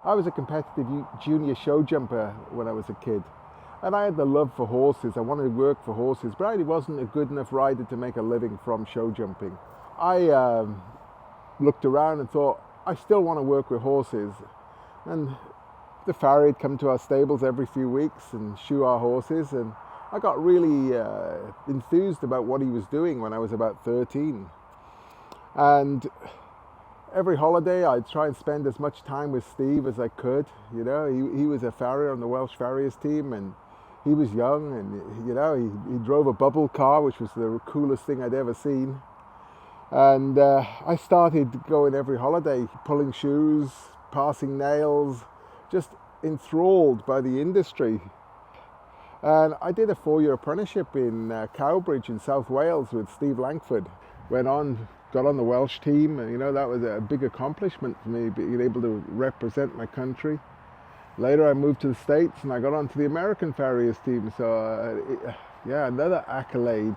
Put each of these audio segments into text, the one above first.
I was a competitive junior show jumper when I was a kid. And I had the love for horses. I wanted to work for horses, but I wasn't a good enough rider to make a living from show jumping. I looked around and thought, I still want to work with horses. And the Farrier would come to our stables every few weeks and shoe our horses. And I got really enthused about what he was doing when I was about 13. And every holiday I'd try and spend as much time with Steve as I could. You know, he was a farrier on the Welsh Farriers team, and he was young, and you know, he drove a bubble car, which was the coolest thing I'd ever seen. And I started going every holiday, pulling shoes, passing nails, just enthralled by the industry. And I did a 4-year apprenticeship in Cowbridge in South Wales with Steve Langford. Got on the Welsh team, and you know, that was a big accomplishment for me, being able to represent my country. Later I moved to the States and I got onto the American Farriers team, so yeah, another accolade.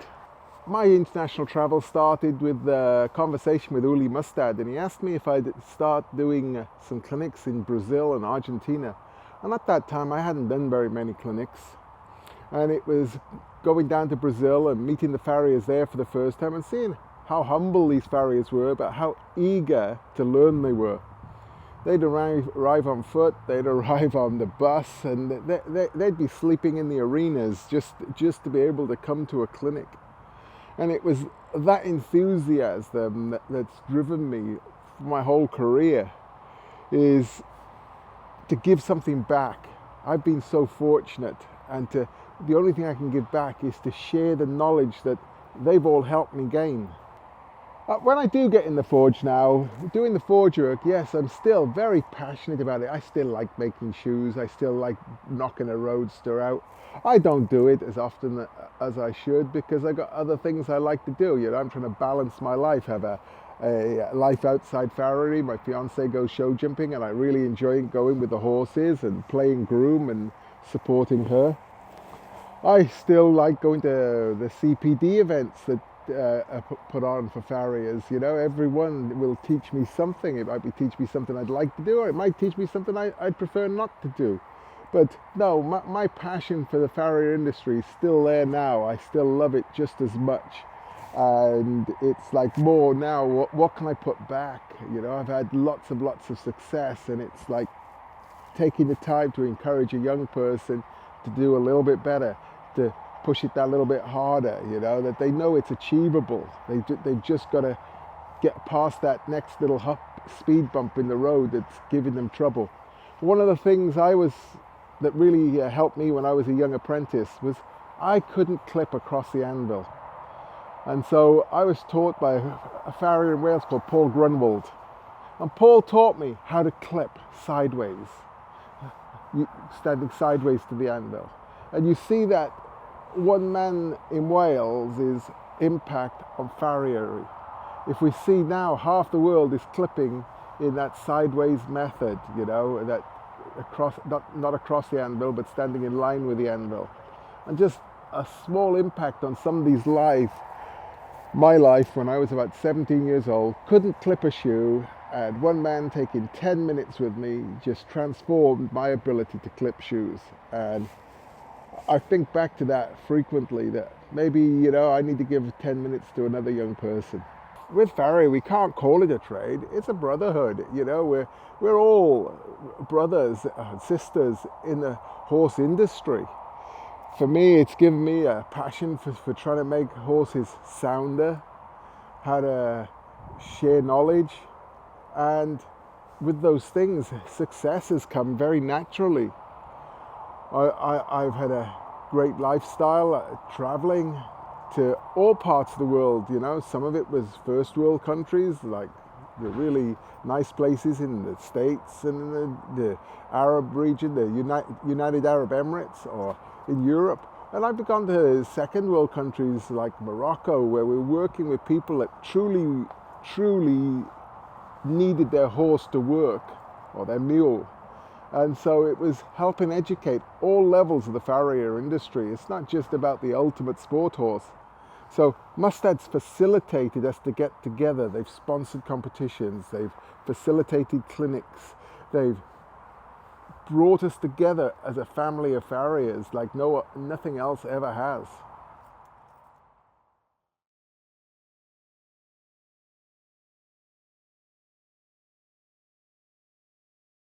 My international travel started with a conversation with Uli Mustad, and he asked me if I'd start doing some clinics in Brazil and Argentina. And at that time I hadn't done very many clinics, and it was going down to Brazil and meeting the farriers there for the first time and seeing how humble these farriers were, but how eager to learn they were. They'd arrive on foot, they'd arrive on the bus, and they'd be sleeping in the arenas just to be able to come to a clinic. And it was that enthusiasm that's driven me for my whole career, is to give something back. I've been so fortunate, and the only thing I can give back is to share the knowledge that they've all helped me gain. When I do get in the forge now, doing the forge work, yes, I'm still very passionate about it. I still like making shoes. I still like knocking a roadster out. I don't do it as often as I should because I got other things I like to do. You know, I'm trying to balance my life, have a life outside Farriery. My fiance goes show jumping, and I really enjoy going with the horses and playing groom and supporting her. I still like going to the CPD events that put on for farriers. You know, everyone will teach me something. It might be teach me something I'd like to do, or it might teach me something I'd prefer not to do. But no, my passion for the farrier industry is still there now. I still love it just as much, and it's like more now, what can I put back? You know, I've had lots of success, and it's like taking the time to encourage a young person to do a little bit better, to push it that little bit harder, you know, that they know it's achievable. They've just got to get past that next little speed bump in the road that's giving them trouble. One of the things that really helped me when I was a young apprentice was I couldn't clip across the anvil. And so I was taught by a farrier in Wales called Paul Grunwald. And Paul taught me how to clip sideways, standing sideways to the anvil. And you see that one man in Wales is impact on Farriery. If we see now half the world is clipping in that sideways method, you know, that across, not across the anvil, but standing in line with the anvil. And just a small impact on somebody's life. My life, when I was about 17 years old, couldn't clip a shoe, and one man taking 10 minutes with me just transformed my ability to clip shoes. And I think back to that frequently, that maybe, you know, I need to give 10 minutes to another young person. With Farrier, we can't call it a trade, it's a brotherhood. You know, we're all brothers and sisters in the horse industry. For me, it's given me a passion for trying to make horses sounder, how to share knowledge, and with those things, success has come very naturally. I've had a great lifestyle, traveling to all parts of the world, you know. Some of it was first world countries, like the really nice places in the States and in the Arab region, the United Arab Emirates, or in Europe. And I've gone to second world countries like Morocco, where we're working with people that truly needed their horse to work, or their mule. And so it was helping educate all levels of the farrier industry. It's not just about the ultimate sport horse. So Mustad's facilitated us to get together. They've sponsored competitions, they've facilitated clinics, they've brought us together as a family of farriers like nothing else ever has.